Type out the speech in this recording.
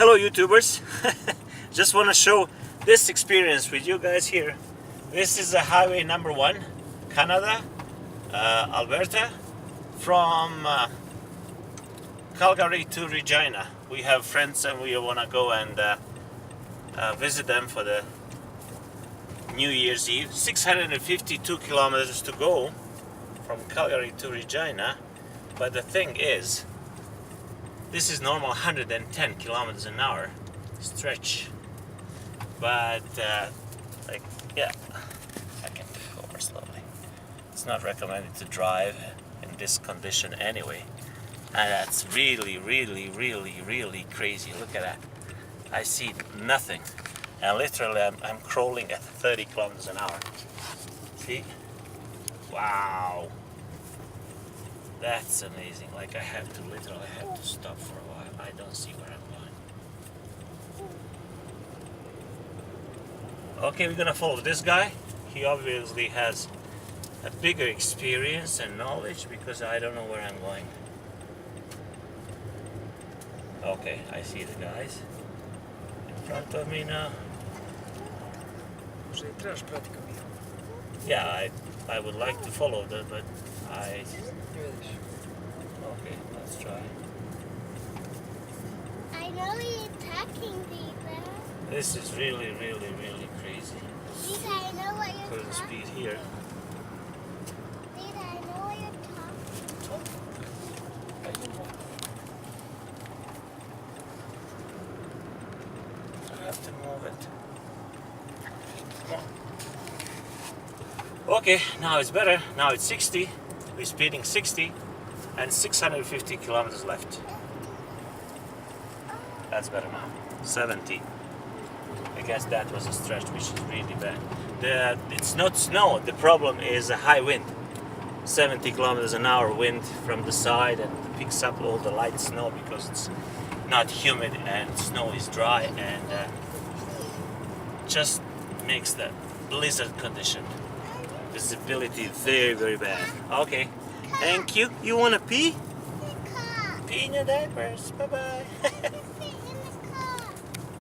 Hello YouTubers. Just want to show this experience with you guys here. This is a highway number 1, Canada, Alberta, from Calgary to Regina. We have friends and we want to go and visit them for the New Year's Eve. 652 kilometers to go from Calgary to Regina, but the thing is, this is normal 110 kilometers an hour stretch, but like, yeah, I can go more slowly. It's not recommended to drive in this condition anyway, and that's really crazy. Look at that. I see nothing, and literally I'm crawling at 30 kilometers an hour. See? Wow. That's amazing. Like, I have to stop for a while. I don't see where I'm going. Okay, we're gonna follow this guy. He obviously has a bigger experience and knowledge because I don't know where I'm going. Okay, I see the guys in front of me now. Yeah, I would like to follow that, but okay, let's try. I know you're talking, Dita. This is really crazy. Dita, I know what you're Look at the speed here. Dita, I know what you're talking. I have to move it. Come on. Okay, now it's better. Now it's 60. We're speeding 60 and 650 kilometers left. That's better now. 70. I guess that was a stretch which is really bad. It's not snow. The problem is a high wind. 70 kilometers an hour wind from the side, and it picks up all the light snow because it's not humid and snow is dry, and just makes the blizzard condition. Visibility very bad. Okay, thank you. You wanna pee? Pee in your diapers. Bye bye.